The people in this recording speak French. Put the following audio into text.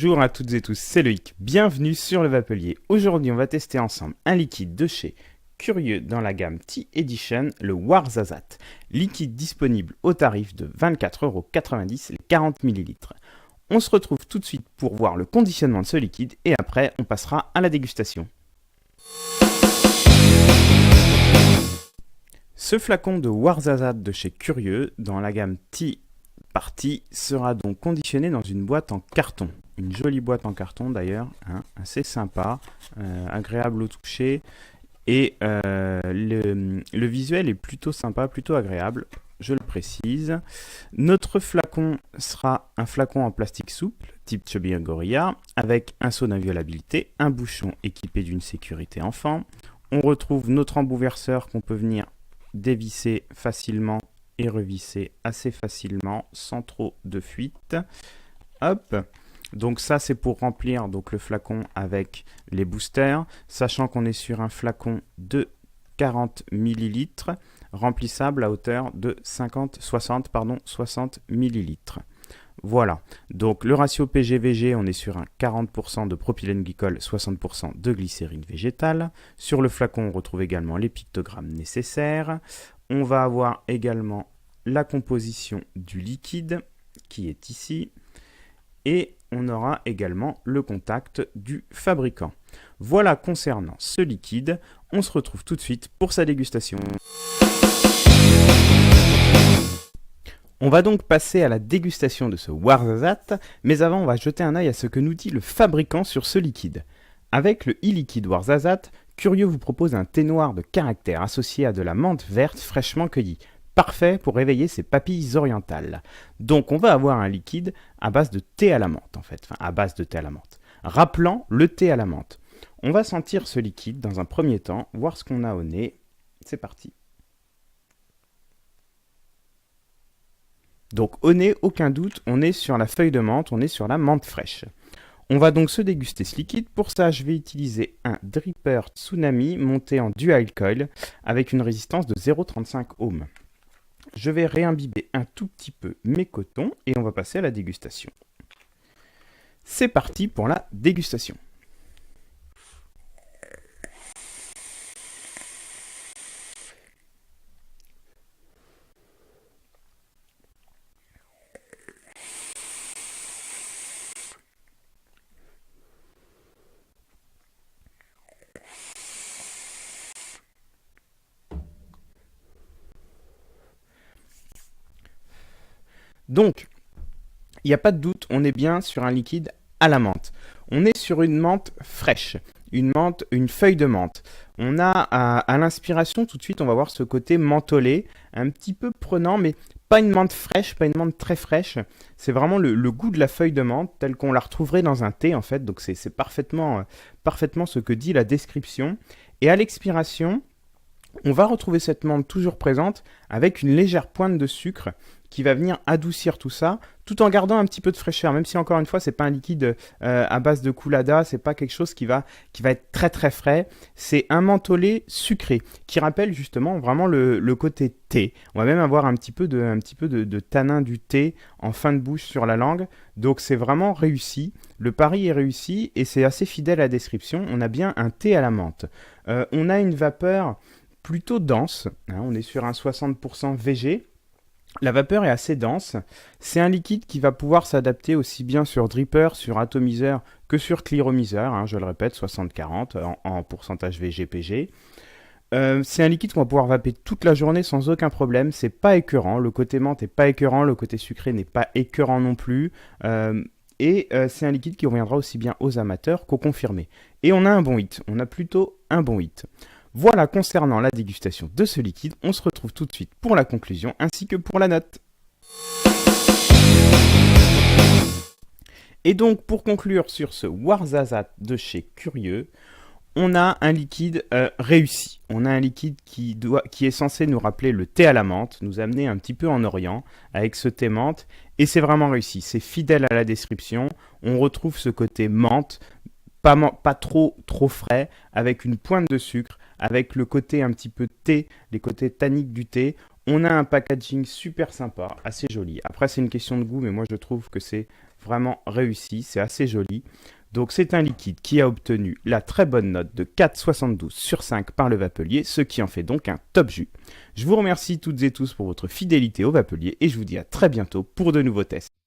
Bonjour à toutes et tous, c'est Loïc, bienvenue sur le Vapelier. Aujourd'hui on va tester ensemble un liquide de chez Curieux dans la gamme Tea Edition, le Ouarzazate. Liquide disponible au tarif de 24,90€ les 40 ml. On se retrouve tout de suite pour voir le conditionnement de ce liquide et après on passera à la dégustation. Ce flacon de Ouarzazate de chez Curieux dans la gamme Tea Party sera donc conditionné dans une boîte en carton. Une jolie boîte en carton d'ailleurs, hein, assez sympa, agréable au toucher. Et le visuel est plutôt sympa, plutôt agréable, je le précise. Notre flacon sera un flacon en plastique souple, type Chubby Gorilla, avec un seau d'inviolabilité, un bouchon équipé d'une sécurité enfant. On retrouve notre embout verseur qu'on peut venir dévisser facilement et revisser assez facilement, sans trop de fuite. Hop! Donc ça c'est pour remplir donc, le flacon avec les boosters, sachant qu'on est sur un flacon de 40 ml, remplissable à hauteur de 60 ml. Voilà, donc le ratio PG-VG, on est sur un 40% de propylène glycol, 60% de glycérine végétale. Sur le flacon, on retrouve également les pictogrammes nécessaires. On va avoir également la composition du liquide qui est ici. Et on aura également le contact du fabricant. Voilà concernant ce liquide. On se retrouve tout de suite pour sa dégustation. On va donc passer à la dégustation de ce Ouarzazate, mais avant on va jeter un œil à ce que nous dit le fabricant sur ce liquide. Avec le e-liquide Ouarzazate, Curieux vous propose un thé noir de caractère associé à de la menthe verte fraîchement cueillie. Parfait pour réveiller ses papilles orientales. Donc on va avoir un liquide à base de thé à la menthe en fait, à base de thé à la menthe, rappelant le thé à la menthe. On va sentir ce liquide dans un premier temps, voir ce qu'on a au nez. C'est parti. Donc au nez, aucun doute, on est sur la feuille de menthe, on est sur la menthe fraîche. On va donc se déguster ce liquide. Pour ça, je vais utiliser un dripper Tsunami monté en dual coil avec une résistance de 0,35 ohms. Je vais réimbiber un tout petit peu mes cotons et on va passer à la dégustation. C'est parti pour la dégustation. Donc, il n'y a pas de doute, on est bien sur un liquide à la menthe. On est sur une menthe fraîche, une feuille de menthe. On a à l'inspiration, tout de suite, on va voir ce côté mentholé, un petit peu prenant, mais pas une menthe fraîche, pas une menthe très fraîche. C'est vraiment le goût de la feuille de menthe, tel qu'on la retrouverait dans un thé, en fait. Donc, c'est parfaitement ce que dit la description. Et à l'expiration, on va retrouver cette menthe toujours présente avec une légère pointe de sucre qui va venir adoucir tout ça, tout en gardant un petit peu de fraîcheur, même si encore une fois, c'est pas un liquide à base de coulada, c'est pas quelque chose qui va être très très frais, c'est un mentholé sucré, qui rappelle justement vraiment le côté thé. On va même avoir un petit peu de tanin du thé en fin de bouche sur la langue, donc c'est vraiment réussi, le pari est réussi, et c'est assez fidèle à la description, on a bien un thé à la menthe. On a une vapeur plutôt dense, hein, on est sur un 60% VG. La vapeur est assez dense, c'est un liquide qui va pouvoir s'adapter aussi bien sur dripper, sur atomiseur que sur clearomiseur, hein, je le répète, 60-40 en pourcentage VG-PG. C'est un liquide qu'on va pouvoir vaper toute la journée sans aucun problème, c'est pas écœurant, le côté menthe n'est pas écœurant, le côté sucré n'est pas écœurant non plus, c'est un liquide qui reviendra aussi bien aux amateurs qu'aux confirmés. Et on a un bon hit, on a plutôt un bon hit. Voilà concernant la dégustation de ce liquide, on se retrouve tout de suite pour la conclusion ainsi que pour la note. Et donc pour conclure sur ce Ouarzazate de chez Curieux, on a un liquide réussi. On a un liquide qui est censé nous rappeler le thé à la menthe, nous amener un petit peu en Orient avec ce thé menthe, et c'est vraiment réussi, c'est fidèle à la description, on retrouve ce côté menthe, pas trop frais, avec une pointe de sucre, avec le côté un petit peu thé, les côtés tanniques du thé. On a un packaging super sympa, assez joli. Après, c'est une question de goût, mais moi je trouve que c'est vraiment réussi, c'est assez joli. Donc c'est un liquide qui a obtenu la très bonne note de 4,72 sur 5 par le Vapelier, ce qui en fait donc un top jus. Je vous remercie toutes et tous pour votre fidélité au Vapelier et je vous dis à très bientôt pour de nouveaux tests.